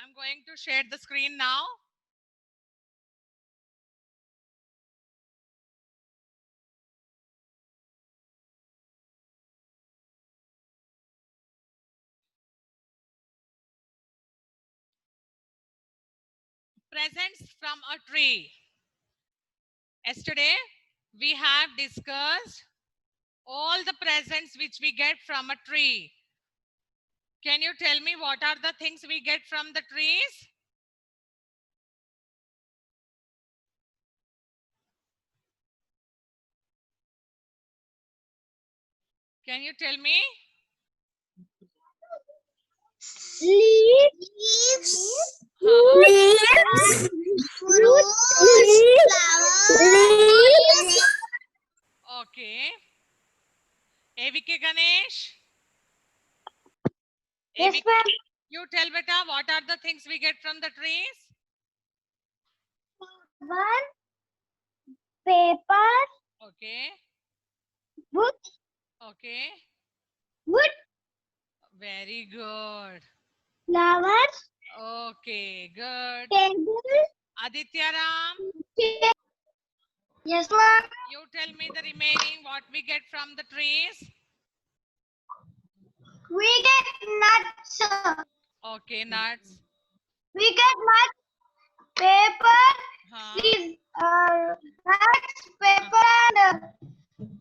I'm going to share the screen now. Presents from a tree. Yesterday, we have discussed all the presents which we get from a tree. Can you tell me what are the things we get from the trees? Can you tell me? Leaves, Huh? leaves, fruits, flowers. Okay. AVK Ganesh. Yes, AVK, ma'am. you tell beta, what are the things we get from the trees? One, paper, Okay. book, Okay. wood, Very good. flowers, Okay. Good. table, Aditya Ram, chair. Yes, ma'am. you tell me the remaining what we get from the trees. We get nuts. Okay. Nuts. We get nuts, paper, Huh? leaves, nuts, paper,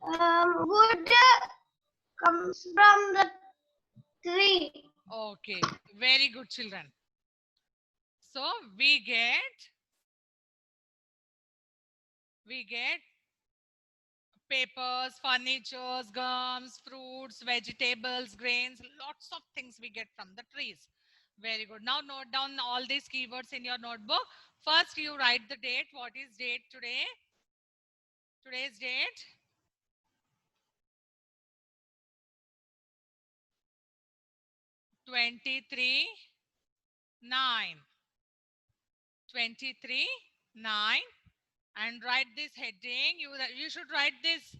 and wood comes from the tree. Okay. Very good, children. So we get papers, furnitures, gums, fruits, vegetables, grains, lots of things we get from the trees. Very good. Now note down all these keywords in your notebook. First you write the date. What is date today? Today's date. Twenty-three 9. 23/9. And write this heading. You should write this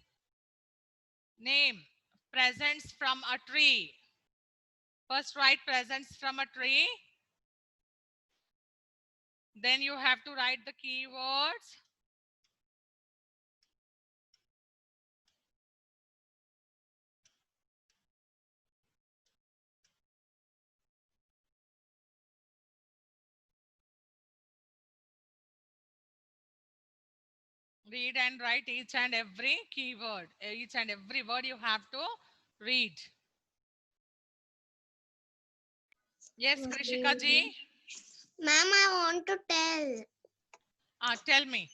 name. Presents from a tree. First write presents from a tree. Then you have to write the keywords. Read and write each and every keyword. Each and every word you have to read. Yes, Krishika ji. Ma'am, I want to tell. Tell me.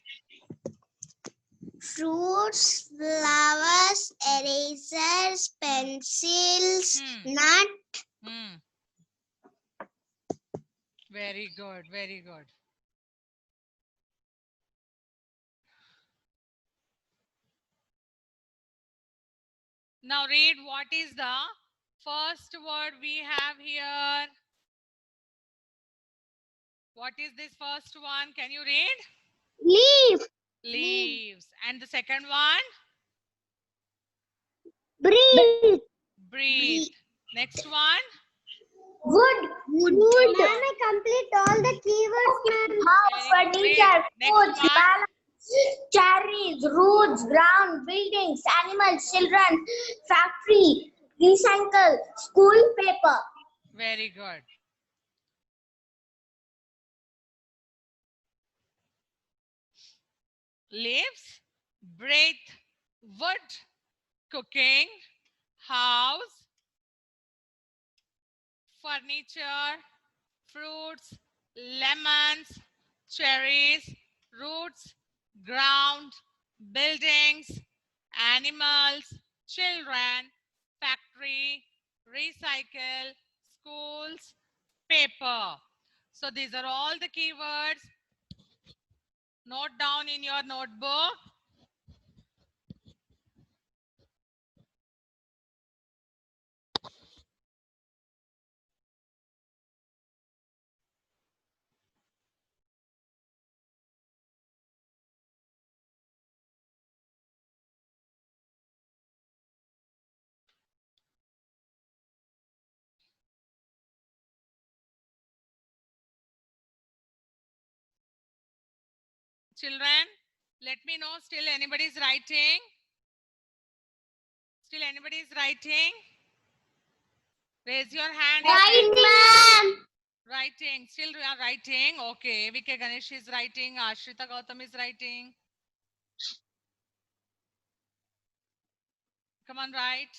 Fruits, flowers, erasers, pencils, nut. Hmm. Very good. Very good. Now read what is the first word we have here. What is this first one? Can you read? Leaf. Leaves. And the second one? Breathe. Breathe. Next one? Wood. Wood. Good. Ma'am, I complete all the keywords, ma'am. House, Very good. Read. furniture, Next foods, one? balance, cherries, roots, ground, buildings, animals, children, factory, recycle, school paper. Very good. Leaves, breath, wood, cooking, house, furniture, fruits, lemons, cherries, roots, ground, buildings, animals, children, factory, recycle, schools, paper. So these are all the keywords. Note down in your notebook. Children, let me know. Still anybody is writing? Still anybody is writing? Raise your hand. Right, ma'am. Writing. Still we are writing. Okay. VK Ganesh is writing. Ashrita Gautam is writing. Come on, write.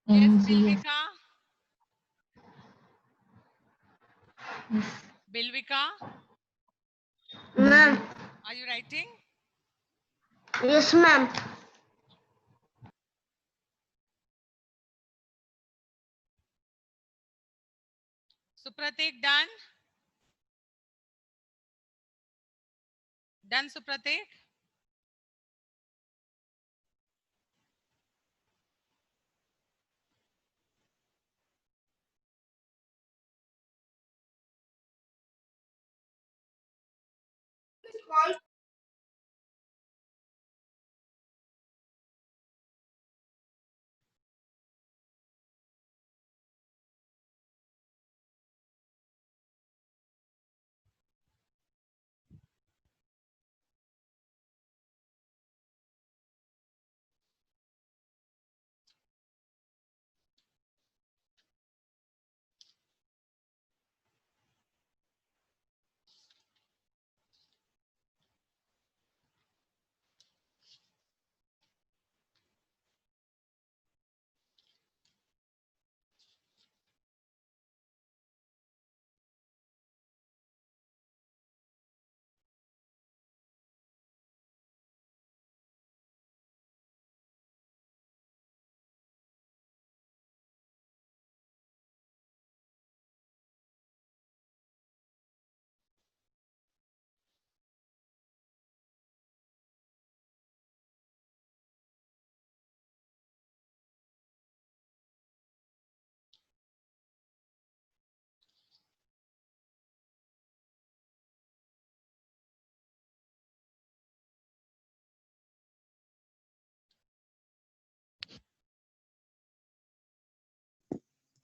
Yes, Bilvika. Bilvika, Ma'am. are you writing? Yes, ma'am. Supratik, done? Done, Supratik?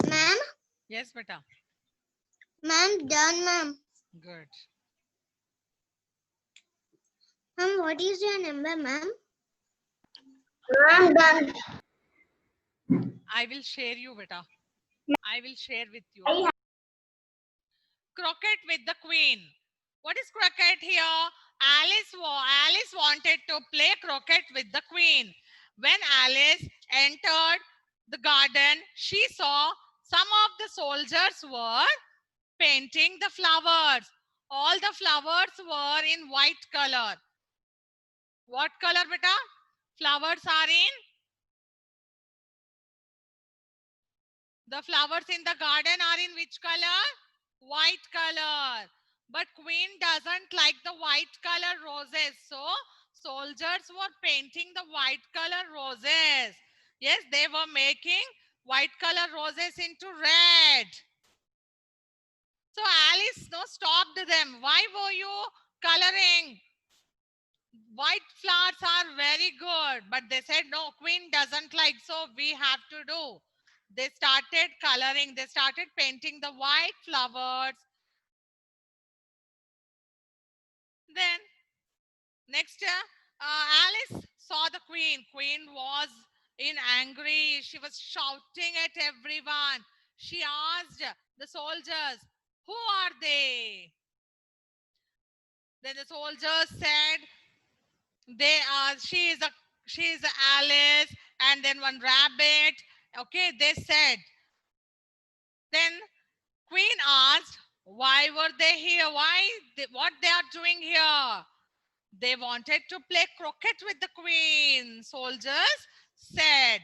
Ma'am. Yes, beta. Ma'am, done, ma'am. Good. Ma'am, what is your number, ma'am? Ma'am, done. I will share you, beta. I will share with you. I Croquet with the queen. What is croquet here? Alice wanted to play croquet with the queen. When Alice entered the garden, she saw some of the soldiers were painting the flowers. All the flowers were in white color. What color, beta? Flowers are in? The flowers in the garden are in which color? White color. But queen doesn't like the white color roses. So soldiers were painting the white color roses. Yes, they were making white color roses into red. So Alice stopped them. Why were you coloring? White flowers are very good. But they said, no, queen doesn't like. So we have to do. They started coloring. They started painting the white flowers. Then next, Alice saw the queen. Queen was in angry. She was shouting at everyone. She asked the soldiers, who are they? Then the soldiers said, they are, she is Alice, and then one rabbit, Okay, they said. Then Queen asked, why were they here? What they are doing here? They wanted to play croquet with the Queen. Soldiers said,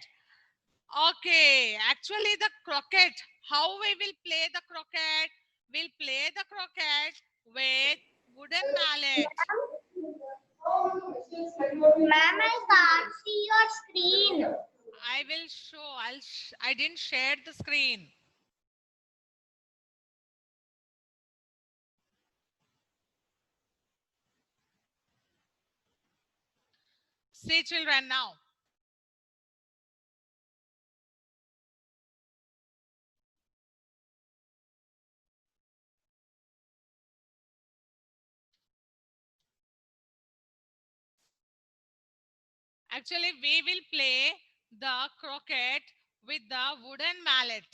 okay, actually the croquet, how we will play the croquet? We'll play the croquet with wooden mallet. Ma'am, I can't see your screen. I will show. I didn't share the screen. See children now. Actually, we will play the croquet with the wooden mallet.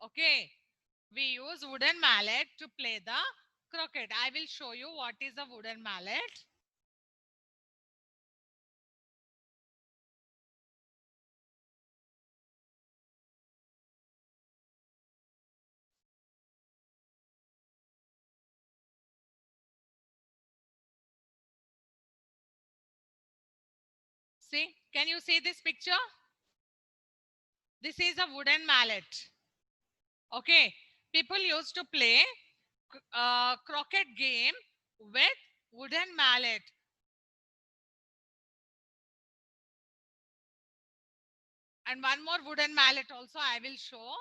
Okay. We use wooden mallet to play the croquet. I will show you what is a wooden mallet. See, can you see this picture? This is a wooden mallet. Okay, people used to play croquet game with wooden mallet. And one more wooden mallet also I will show.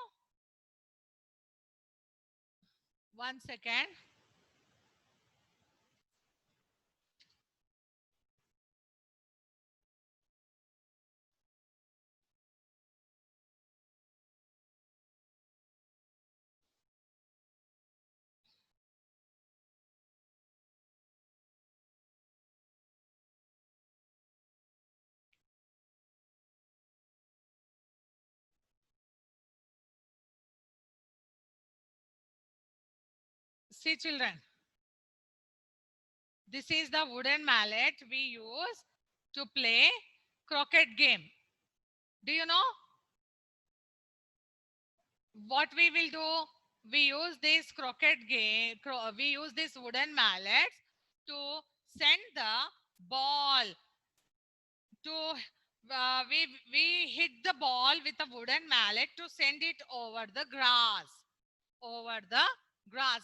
One second. See children, this is the wooden mallet we use to play croquet game. Do you know what we will do? We use this croquet game, we use this wooden mallet to send the ball to we hit the ball with a wooden mallet to send it over the grass.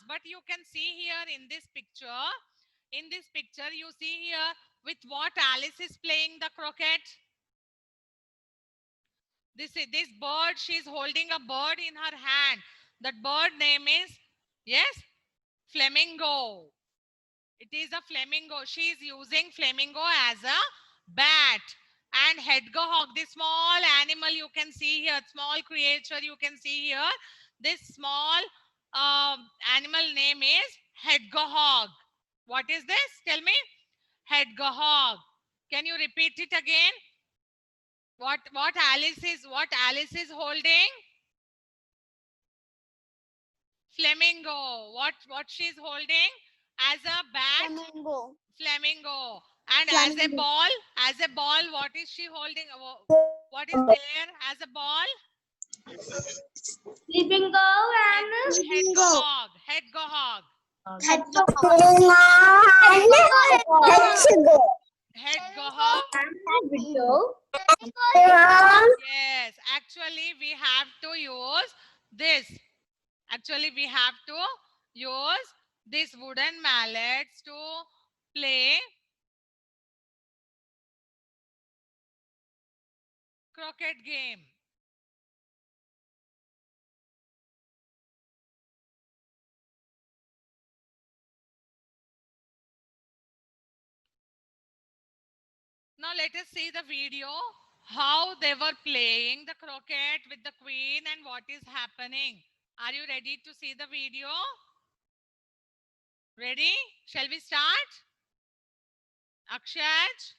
But you can see here in this picture, you see here with what Alice is playing the croquet. This bird, she's holding a bird in her hand. That bird name is, yes, flamingo. It is a flamingo. She is using flamingo as a bat. And hedgehog, this small animal you can see here, small creature you can see here. This small animal name is hedgehog. What is this? Tell me. Hedgehog. Can you repeat it again? What Alice is holding? Flamingo. What she's holding as a bat? Flamingo. Flamingo. And Flamingo. as a ball, what is she holding? What is there as a ball? Flamingo and Hedgehog. Hedgehog. Hedgehog. Yes, actually we have to use this. Actually we have to use these wooden mallets to play croquet game. Now let us see the video how they were playing the croquet with the queen and what is happening. Are you ready to see the video? Ready? Shall we start? Akshaj?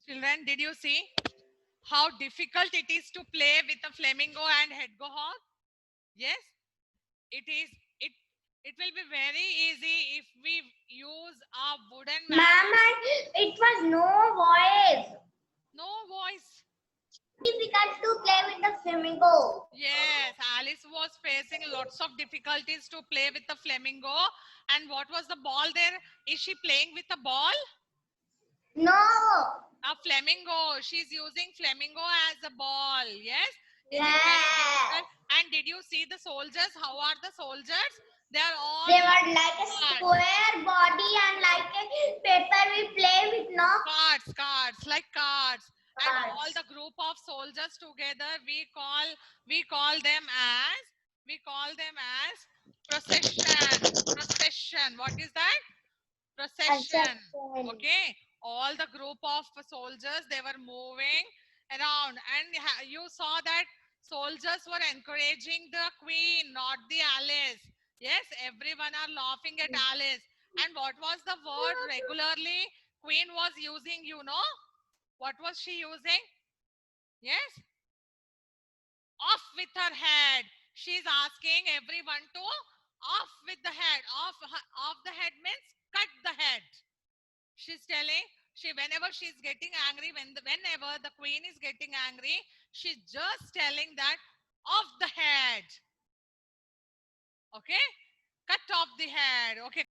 Children, did you see how difficult it is to play with a flamingo and hedgehog? Yes, it is. It will be very easy if we use a wooden mat. Ma'am, it was no voice. No voice. Difficult to play with the flamingo. Yes, Alice was facing lots of difficulties to play with the flamingo. And what was the ball there? Is she playing with a ball? No. A flamingo. She's using flamingo as a ball. Yes. Is it very difficult? And did you see the soldiers? How are the soldiers? They are all. They were like a square body and like a paper we play with, no? Cards, like cards. And all Cards. the group of soldiers together, we call them as procession. What is that? Procession. Okay, all the group of soldiers, they were moving around, and you saw that soldiers were encouraging the queen, not the Alice. Yes, everyone are laughing at Alice. And what was the word regularly queen was using? You know what was she using? Yes, off with her head. She's asking everyone to off with the head. Off the head means cut the head. She's telling, whenever she's getting angry, whenever the queen is getting angry, she's just telling that off the head. Okay, cut off the head. Okay.